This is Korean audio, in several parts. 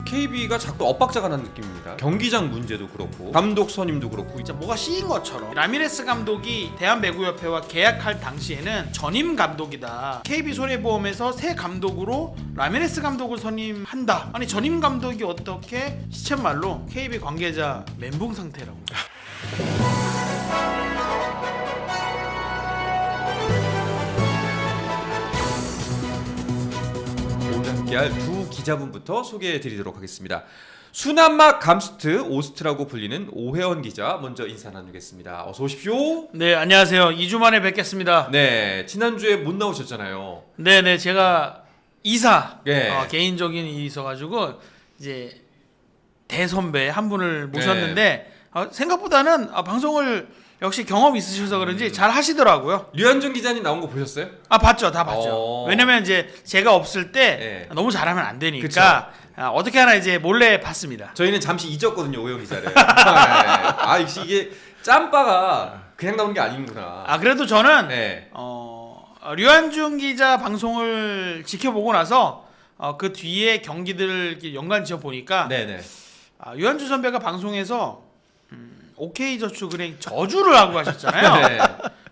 KB가 자꾸 엇박자가 난 느낌입니다. 경기장 문제도 그렇고 감독 선임도 그렇고 진짜 뭐가 씌인 것처럼 라미레스 감독이 대한배구협회와 계약할 당시에는 전임 감독이다. KB 손해보험에서 새 감독으로 라미레스 감독을 선임한다. 아니 전임 감독이 어떻게 시쳇말로 KB 관계자 멘붕 상태라고. 오늘 함께할 두 기자분부터 소개해드리도록 하겠습니다. 순한맛 감스트 오스트라고 불리는 오혜원 기자 먼저 인사 나누겠습니다. 어서 오십시오. 네, 안녕하세요. 2주 만에 뵙겠습니다. 네, 지난주에 못 나오셨잖아요. 네, 제가 이사 네. 개인적인 일이 있어가지고 이제 대선배 한 분을 모셨는데 생각보다는 방송을 역시 경험 있으셔서 그런지 잘 하시더라고요. 류현정 기자님 나온 거 보셨어요? 봤죠, 다 봤죠. 왜냐면 이제 제가 없을 때 네. 너무 잘하면 안 되니까 어떻게 하나 이제 몰래 봤습니다. 저희는 잠시 잊었거든요, 오혜원 기자를. 네. 역시 이게 짬바가 그냥 나오는 게 아니구나. 그래도 저는 네. 류한중 기자 방송을 지켜보고 나서 그 뒤에 경기들 연관 지어 보니까 네네. 류한중 선배가 방송에서 OK저축은행 저주를 하고 가셨잖아요. 네.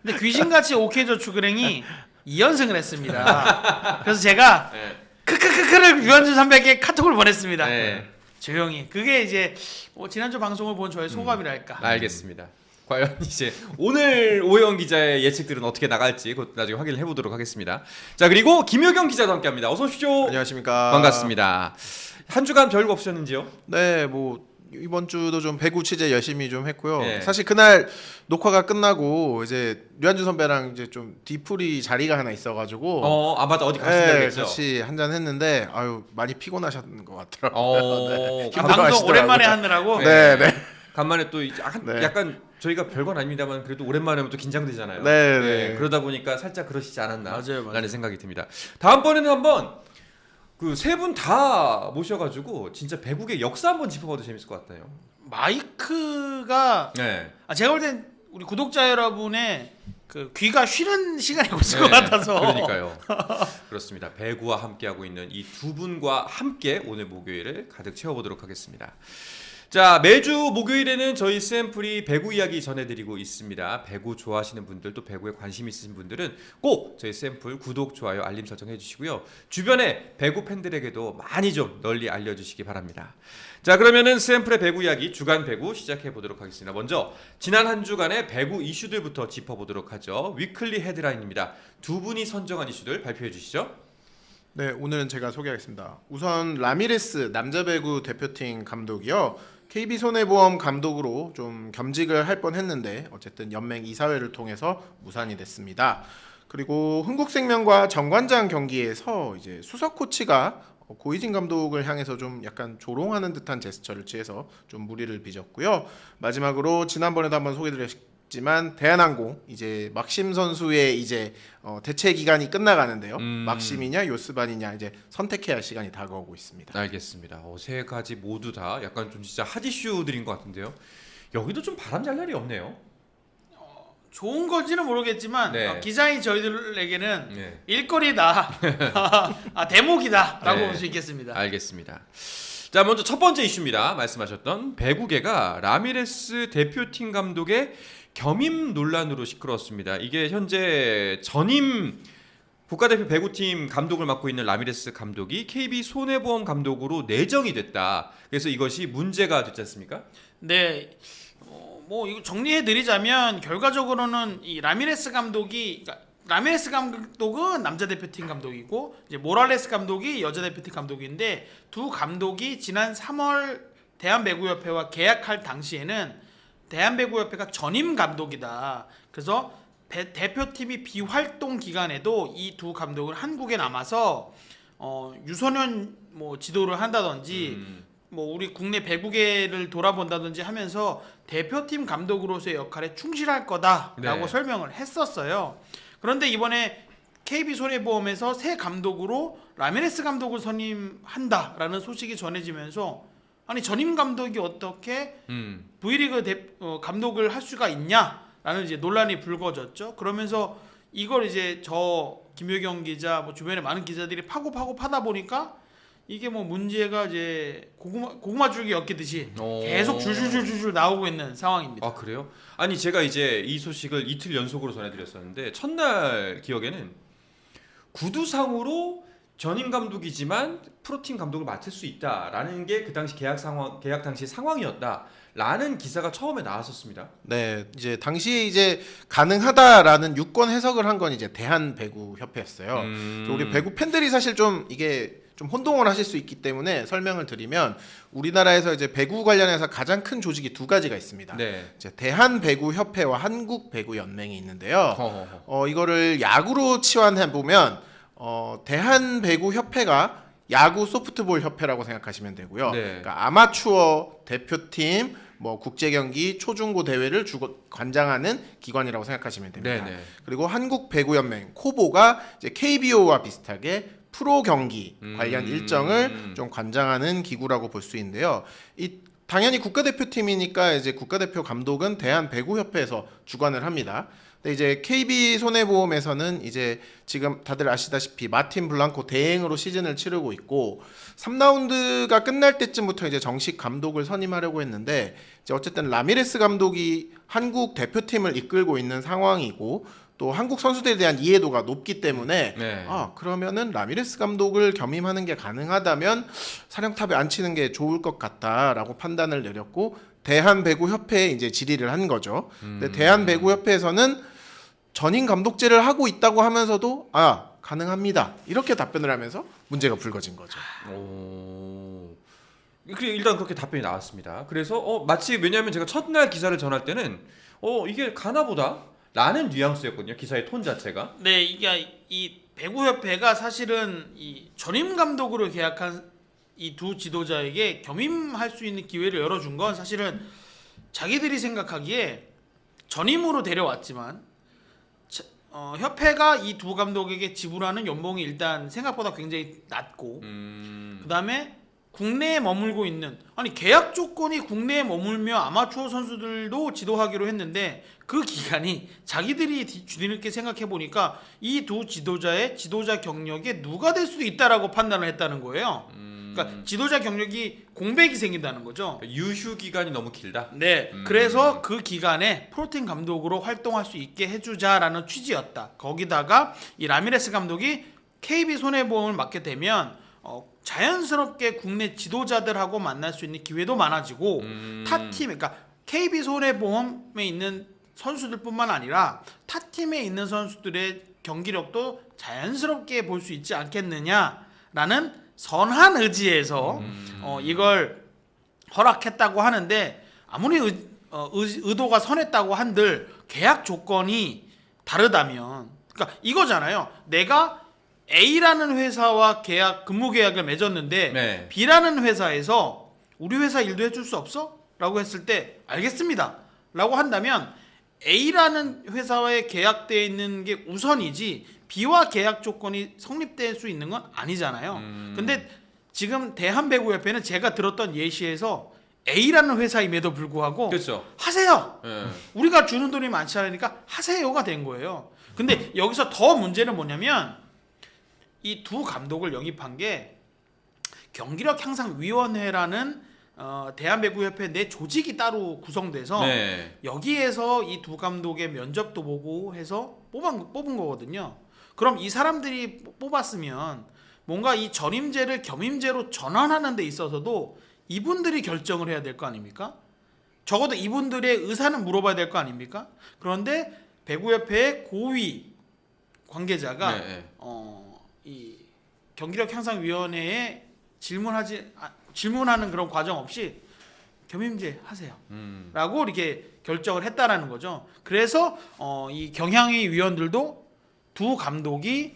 근데 귀신같이 OK저축은행이 2연승을 했습니다. 그래서 제가 크크크크를 류한중 선배에게 카톡을 보냈습니다. 네. 조용히. 그게 이제 지난주 방송을 본 저의 소감이랄까. 알겠습니다. 과연 이제 오늘 오혜원 기자의 예측들은 어떻게 나갈지 그것 나중에 확인을 해보도록 하겠습니다. 자, 그리고 김효경 기자도 함께합니다. 어서 오십시오. 안녕하십니까. 반갑습니다. 한 주간 별거 없으셨는지요? 네, 뭐 이번 주도 좀 배구 취재 열심히 좀 했고요. 네. 사실 그날 녹화가 끝나고 이제 류한준 선배랑 이제 좀 뒤풀이 자리가 하나 있어가지고 맞아, 어디 네, 가신다겠죠? 같이 한잔 했는데 많이 피곤하셨는 것 같더라고요. 네. 방송 힘들어하시더라고요. 오랜만에 하느라고. 네. 간만에 또 약간, 네. 약간 저희가 별건 아닙니다만 그래도 오랜만에 하면 또 긴장되잖아요. 네. 그러다 보니까 살짝 그러시지 않았나 맞아요. 라는 생각이 듭니다. 다음번에는 한번 그 세 분 다 모셔가지고 진짜 배구의 역사 한번 짚어봐도 재밌을 것 같아요. 마이크가 네. 제가 볼 땐 우리 구독자 여러분의 그 귀가 쉬는 시간이 없을 것 같아서. 그러니까요. 그렇습니다. 배구와 함께하고 있는 이 두 분과 함께 오늘 목요일을 가득 채워보도록 하겠습니다. 자, 매주 목요일에는 저희 샘플이 배구 이야기 전해드리고 있습니다. 배구 좋아하시는 분들 또 배구에 관심 있으신 분들은 꼭 저희 샘플 구독, 좋아요, 알림 설정 해주시고요. 주변에 배구 팬들에게도 많이 좀 널리 알려주시기 바랍니다. 자, 그러면은 샘플의 배구 이야기 주간 배구 시작해보도록 하겠습니다. 먼저 지난 한 주간의 배구 이슈들부터 짚어보도록 하죠. 위클리 헤드라인입니다. 두 분이 선정한 이슈들 발표해 주시죠. 네, 오늘은 제가 소개하겠습니다. 우선 라미레스 남자 배구 대표팀 감독이요. KB 손해보험 감독으로 좀 겸직을 할 뻔했는데 어쨌든 연맹 이사회를 통해서 무산이 됐습니다. 그리고 흥국생명과 정관장 경기에서 이제 수석 코치가 고이진 감독을 향해서 좀 약간 조롱하는 듯한 제스처를 취해서 좀 무리를 빚었고요. 마지막으로 지난번에도 한번 소개드렸지만 대한항공 이제 막심 선수의 이제 대체 기간이 끝나가는데요. 막심이냐 요스반이냐 이제 선택해야 할 시간이 다가오고 있습니다. 알겠습니다. 세 가지 모두 다 약간 좀 진짜 핫 이슈들인 것 같은데요. 여기도 좀 바람 잘 날이 없네요. 좋은 건지는 모르겠지만 네. 기자인 저희들에게는 네. 일거리다, 대목이다라고 네. 볼 수 있겠습니다. 알겠습니다. 자, 먼저 첫 번째 이슈입니다. 말씀하셨던 배구계가 라미레스 대표팀 감독의 겸임 논란으로 시끄러웠습니다. 이게 현재 전임 국가대표 배구팀 감독을 맡고 있는 라미레스 감독이 KB 손해보험 감독으로 내정이 됐다. 그래서 이것이 문제가 됐지 않습니까? 네, 뭐 이거 정리해 드리자면 결과적으로는 이 라미레스 감독이 라미레스 감독은 남자 대표팀 감독이고 이제 모랄레스 감독이 여자 대표팀 감독인데 두 감독이 지난 3월 대한배구협회와 계약할 당시에는 대한배구협회가 전임 감독이다. 그래서 대표팀이 비활동 기간에도 이 두 감독은 한국에 남아서 유소년 뭐 지도를 한다든지 뭐 우리 국내 배구계를 돌아본다든지 하면서 대표팀 감독으로서의 역할에 충실할 거다라고 네. 설명을 했었어요. 그런데 이번에 KB 손해보험에서 새 감독으로 라미레스 감독을 선임한다라는 소식이 전해지면서 아니 전임 감독이 어떻게 V리그 감독을 할 수가 있냐라는 이제 논란이 불거졌죠. 그러면서 이걸 이제 저 김효경 기자 뭐 주변에 많은 기자들이 파고 파다 보니까 이게 뭐 문제가 이제 고구마 줄기 엮이듯이 오. 계속 줄줄줄줄 나오고 있는 상황입니다. 아 그래요? 아니 제가 이제 이 소식을 이틀 연속으로 전해드렸었는데 첫날 기억에는 구두상으로 전임 감독이지만 프로팀 감독을 맡을 수 있다라는 게 그 당시 계약 당시 상황이었다라는 기사가 처음에 나왔었습니다. 네, 이제 당시에 이제 가능하다라는 유권 해석을 한 건 이제 대한 배구 협회였어요. 우리 배구 팬들이 사실 좀 이게 좀 혼동을 하실 수 있기 때문에 설명을 드리면 우리나라에서 이제 배구 관련해서 가장 큰 조직이 두 가지가 있습니다. 네. 이제 대한 배구 협회와 한국 배구 연맹이 있는데요. 허허허. 이거를 야구로 치환해 보면 대한 배구 협회가 야구 소프트볼 협회라고 생각하시면 되고요. 네. 그러니까 아마추어 대표팀 뭐 국제 경기 초중고 대회를 관장하는 기관이라고 생각하시면 됩니다. 네네. 그리고 한국 배구 연맹 코보가 이제 KBO와 비슷하게 프로 경기 관련 일정을 좀 관장하는 기구라고 볼 수 있는데요. 당연히 국가대표팀이니까 이제 국가대표 감독은 대한 배구 협회에서 주관을 합니다. 근데 이제 KB 손해보험에서는 이제 지금 다들 아시다시피 마틴 블랑코 대행으로 시즌을 치르고 있고 3라운드가 끝날 때쯤부터 이제 정식 감독을 선임하려고 했는데 이제 어쨌든 라미레스 감독이 한국 대표팀을 이끌고 있는 상황이고 또 한국 선수들에 대한 이해도가 높기 때문에 네. 그러면은 라미레스 감독을 겸임하는 게 가능하다면 사령탑에 앉히는 게 좋을 것 같다라고 판단을 내렸고 대한배구협회에 이제 질의를 한 거죠. 근데 대한배구협회에서는 전임 감독제를 하고 있다고 하면서도 가능합니다. 이렇게 답변을 하면서 문제가 불거진 거죠. 일단 그렇게 답변이 나왔습니다. 그래서 마치 왜냐하면 제가 첫날 기사를 전할 때는 이게 가나보다 라는 뉘앙스였거든요. 기사의 톤 자체가. 네, 이게 이 배구협회가 사실은 이 전임 감독으로 계약한 이 두 지도자에게 겸임할 수 있는 기회를 열어준 건 사실은 자기들이 생각하기에 전임으로 데려왔지만 협회가 이 두 감독에게 지불하는 연봉이 일단 생각보다 굉장히 낮고 그다음에 국내에 머물고 있는 계약 조건이 국내에 머물며 아마추어 선수들도 지도하기로 했는데 그 기간이 자기들이 뒤늦게 생각해 보니까 이 두 지도자의 지도자 경력에 누가 될 수도 있다라고 판단을 했다는 거예요. 그러니까 지도자 경력이 공백이 생긴다는 거죠. 유휴 기간이 너무 길다. 네, 그래서 그 기간에 프로팀 감독으로 활동할 수 있게 해주자라는 취지였다. 거기다가 이 라미레스 감독이 KB 손해보험을 맡게 되면 자연스럽게 국내 지도자들하고 만날 수 있는 기회도 많아지고 타팀, 그러니까 KB 손해보험에 있는 선수들뿐만 아니라 타팀에 있는 선수들의 경기력도 자연스럽게 볼 수 있지 않겠느냐라는 선한 의지에서 이걸 허락했다고 하는데 아무리 의도가 선했다고 한들 계약 조건이 다르다면 그러니까 이거잖아요. 내가 A라는 회사와 근무 계약을 맺었는데 네. B라는 회사에서 우리 회사 일도 해줄 수 없어? 라고 했을 때 알겠습니다 라고 한다면 A라는 회사와의 계약되어 있는 게 우선이지 B와 계약 조건이 성립될 수 있는 건 아니잖아요. 근데 지금 대한배구협회는 제가 들었던 예시에서 A라는 회사임에도 불구하고 그렇죠. 하세요. 네. 우리가 주는 돈이 많지 않으니까 하세요가 된 거예요. 근데 여기서 더 문제는 뭐냐면 이 두 감독을 영입한 게 경기력 향상 위원회라는 대한배구협회 내 조직이 따로 구성돼서 네. 여기에서 이 두 감독의 면접도 보고 해서 뽑은 거거든요. 그럼 이 사람들이 뽑았으면 뭔가 이 전임제를 겸임제로 전환하는 데 있어서도 이분들이 결정을 해야 될 거 아닙니까? 적어도 이분들의 의사는 물어봐야 될 거 아닙니까? 그런데 배구협회의 고위 관계자가 이 경기력 향상위원회에 질문하는 그런 과정 없이 겸임제 하세요 라고 이렇게 결정을 했다라는 거죠. 그래서 이 경향위 위원들도 두 감독이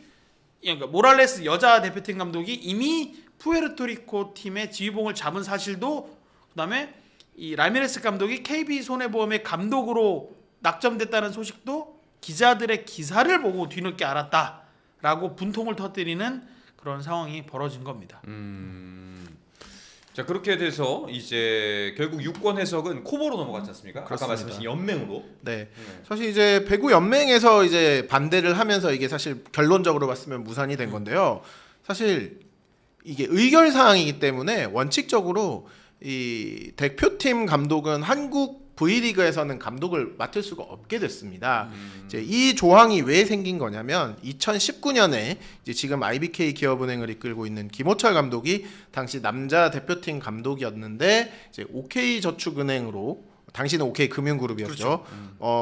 그러니까 모랄레스 여자 대표팀 감독이 이미 푸에르토리코 팀의 지휘봉을 잡은 사실도 그다음에 이 라미레스 감독이 KB 손해보험의 감독으로 낙점됐다는 소식도 기자들의 기사를 보고 뒤늦게 알았다라고 분통을 터뜨리는 그런 상황이 벌어진 겁니다. 자 그렇게 돼서 이제 결국 유권 해석은 코보로 넘어갔지 않습니까? 그렇습니다. 아까 말씀하신 연맹으로. 네. 사실 이제 배구 연맹에서 이제 반대를 하면서 이게 사실 결론적으로 봤으면 무산이 된 건데요. 사실 이게 의결 사항이기 때문에 원칙적으로 이 대표팀 감독은 한국 V리그에서는 감독을 맡을 수가 없게 됐습니다. 이제 이 조항이 왜 생긴 거냐면 2019년에 이제 지금 IBK 기업은행을 이끌고 있는 김호철 감독이 당시 남자 대표팀 감독이었는데 이제 OK저축은행으로 당시는 OK금융그룹이었죠.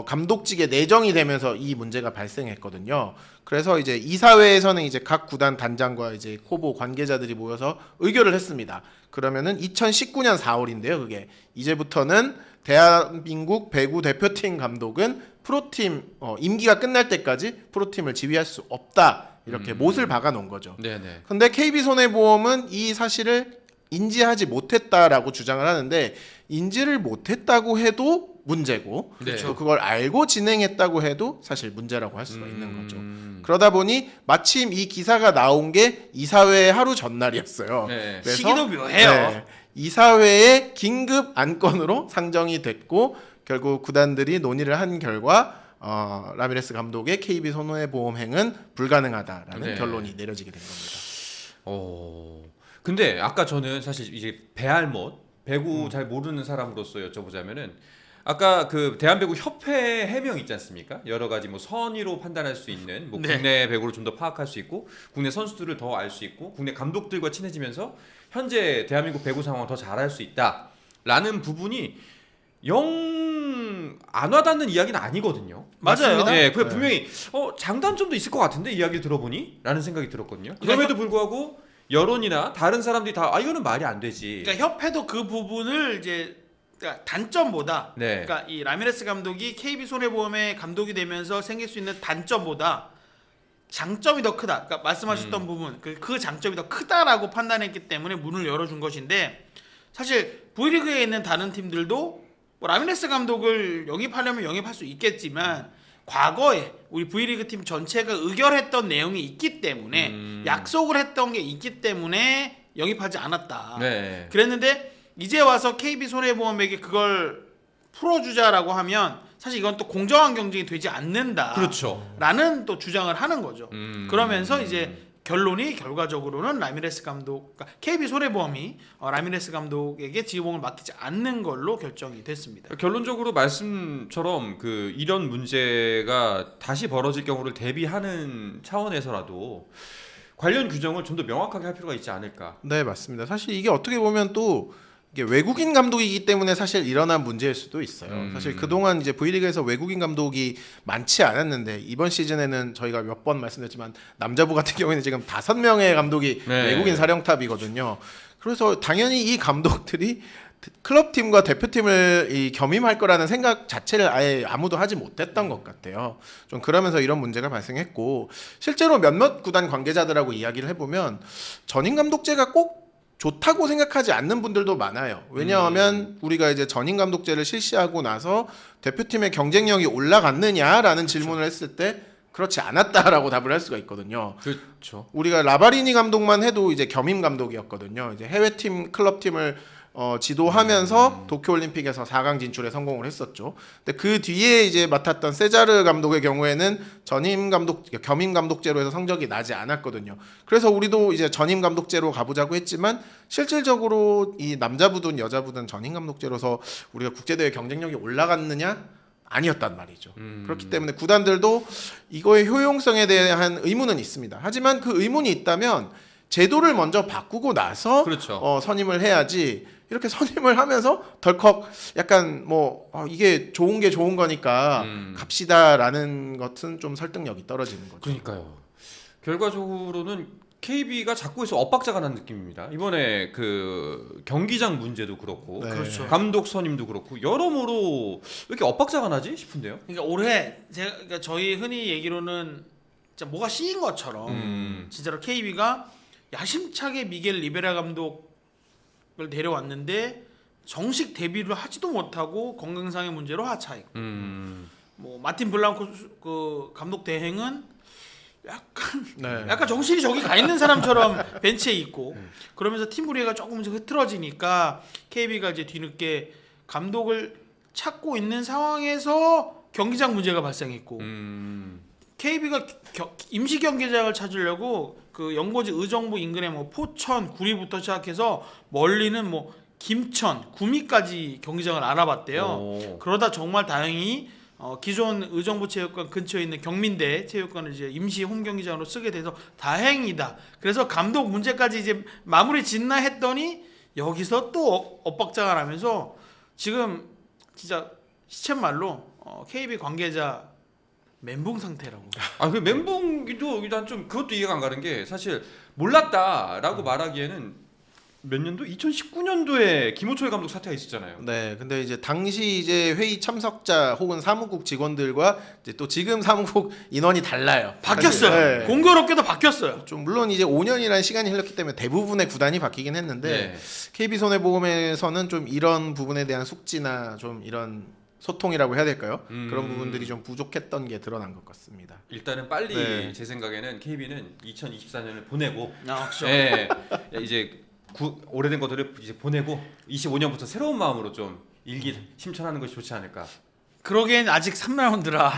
감독직에 내정이 되면서 이 문제가 발생했거든요. 그래서 이제 이사회에서는 이제 각 구단 단장과 이제 코보 관계자들이 모여서 의결을 했습니다. 그러면은 2019년 4월인데요. 그게 이제부터는 대한민국 배구 대표팀 감독은 프로팀 임기가 끝날 때까지 프로팀을 지휘할 수 없다. 이렇게 못을 박아 놓은 거죠. 네네. 근데 KB손해보험은 이 사실을 인지하지 못했다라고 주장을 하는데 인지를 못했다고 해도 문제고 네. 또 그걸 알고 진행했다고 해도 사실 문제라고 할 수가 있는 거죠. 그러다 보니 마침 이 기사가 나온 게 이사회 하루 전날이었어요. 네. 그래서 시기도 묘해요. 이사회의 긴급 안건으로 상정이 됐고 결국 구단들이 논의를 한 결과 라미레스 감독의 KB 손해보험행은 불가능하다라는 네. 결론이 내려지게 된 겁니다. 근데 아까 저는 사실 이제 배알못 배구 잘 모르는 사람으로서 여쭤보자면은 아까 그 대한배구 협회 해명 있지 않습니까? 여러 가지 뭐 선의로 판단할 수 있는 뭐 네. 국내 배구를 좀 더 파악할 수 있고 국내 선수들을 더 알 수 있고 국내 감독들과 친해지면서 현재 대한민국 배구 상황을 더 잘할 수 있다라는 부분이 영 안 와닿는 이야기는 아니거든요. 맞아요. 네, 그 네. 분명히 장단점도 있을 것 같은데 이야기 들어보니라는 생각이 들었거든요. 그러니까 그럼에도 불구하고 여론이나 다른 사람들이 다 이거는 말이 안 되지. 그러니까 협회도 그 부분을 이제 그러니까 단점보다 네. 그러니까 이 라미레스 감독이 KB 손해보험의 감독이 되면서 생길 수 있는 단점보다 장점이 더 크다. 그러니까 말씀하셨던 부분 그 장점이 더 크다라고 판단했기 때문에 문을 열어준 것인데 사실 V리그에 있는 다른 팀들도 뭐 라미레스 감독을 영입하려면 영입할 수 있겠지만 과거에 우리 V리그 팀 전체가 의결했던 내용이 있기 때문에 약속을 했던 게 있기 때문에 영입하지 않았다. 네. 그랬는데 이제 와서 KB 손해보험에게 그걸 풀어주자라고 하면 사실 이건 또 공정한 경쟁이 되지 않는다. 그렇죠. 라는 또 주장을 하는 거죠. 그러면서 이제 결론이 결과적으로는 라미레스 감독, 그러니까 KB 손해보험이 라미레스 감독에게 지휘봉을 맡기지 않는 걸로 결정이 됐습니다. 결론적으로 말씀처럼 그 이런 문제가 다시 벌어질 경우를 대비하는 차원에서라도 관련 규정을 좀 더 명확하게 할 필요가 있지 않을까. 네, 맞습니다. 사실 이게 어떻게 보면 또 이게 외국인 감독이기 때문에 사실 일어난 문제일 수도 있어요. 사실 그동안 이제 V리그에서 외국인 감독이 많지 않았는데 이번 시즌에는 저희가 몇 번 말씀드렸지만 남자부 같은 경우에는 지금 5명의 감독이 네. 외국인 사령탑이거든요. 그래서 당연히 이 감독들이 클럽팀과 대표팀을 겸임할 거라는 생각 자체를 아예 아무도 하지 못했던 것 같아요. 좀 그러면서 이런 문제가 발생했고 실제로 몇몇 구단 관계자들하고 이야기를 해보면 전임 감독제가 꼭 좋다고 생각하지 않는 분들도 많아요. 왜냐하면 우리가 이제 전임 감독제를 실시하고 나서 대표팀의 경쟁력이 올라갔느냐라는 질문을 했을 때 그렇지 않았다라고 답을 할 수가 있거든요. 그렇죠. 우리가 라바리니 감독만 해도 이제 겸임 감독이었거든요. 이제 해외팀, 클럽팀을 지도하면서 도쿄올림픽에서 4강 진출에 성공을 했었죠. 근데 그 뒤에 이제 맡았던 세자르 감독의 경우에는 전임 감독, 겸임 감독제로 해서 성적이 나지 않았거든요. 그래서 우리도 이제 전임 감독제로 가보자고 했지만 실질적으로 이 남자부든 여자부든 전임 감독제로서 우리가 국제대회 경쟁력이 올라갔느냐? 아니었단 말이죠. 그렇기 때문에 구단들도 이거의 효용성에 대한 의문은 있습니다. 하지만 그 의문이 있다면 제도를 먼저 바꾸고 나서 그렇죠. 선임을 해야지 이렇게 선임을 하면서 덜컥 약간 이게 좋은 게 좋은 거니까 갑시다라는 것은 좀 설득력이 떨어지는 거죠. 그러니까요. 결과적으로는 KB가 자꾸 해서 엇박자가 난 느낌입니다. 이번에 그 경기장 문제도 그렇고 네. 그렇죠. 감독 선임도 그렇고 여러모로 왜 이렇게 엇박자가 나지 싶은데요. 그러니까 올해 그러니까 저희 흔히 얘기로는 진짜 뭐가 씌인 것처럼 진짜로 KB가 야심차게 미겔 리베라 감독을 데려왔는데 정식 데뷔를 하지도 못하고 건강상의 문제로 하차했고 뭐 마틴 블랑코 그 감독 대행은 약간 정신이 저기 가 있는 사람처럼 벤치에 있고 그러면서 팀 분위기가 조금씩 흐트러지니까 KB가 이제 뒤늦게 감독을 찾고 있는 상황에서 경기장 문제가 발생했고 KB가 임시 경기장을 찾으려고 그 연고지 의정부 인근의 뭐 포천, 구리부터 시작해서 멀리는 뭐 김천, 구미까지 경기장을 알아봤대요. 오. 그러다 정말 다행히 기존 의정부 체육관 근처에 있는 경민대 체육관을 이제 임시 홈 경기장으로 쓰게 돼서 다행이다. 그래서 감독 문제까지 이제 마무리 짓나 했더니 여기서 또 엇박자가 나면서 지금 진짜 시쳇말로 KB 관계자 멘붕 상태라고. 아, 그 멘붕이도 일단 좀 그것도 이해가 안 가는 게 사실 몰랐다라고 말하기에는 몇 년도? 2019년도에 김호철 감독 사태가 있었잖아요. 네, 근데 이제 당시 이제 회의 참석자 혹은 사무국 직원들과 이제 또 지금 사무국 인원이 달라요. 바뀌었어요. 네. 공교롭게도 바뀌었어요. 좀 물론 이제 5년이라는 시간이 흘렀기 때문에 대부분의 구단이 바뀌긴 했는데 네. KB손해보험에서는 좀 이런 부분에 대한 숙지나 좀 이런 소통이라고 해야 될까요? 그런 부분들이 좀 부족했던 게 드러난 것 같습니다. 일단은 빨리 네. 제 생각에는 KB는 2024년을 보내고 그렇죠. 네, 이제 오래된 것들을 이제 보내고 25년부터 새로운 마음으로 좀 일기 심천하는 것이 좋지 않을까. 그러기엔 아직 3라운드라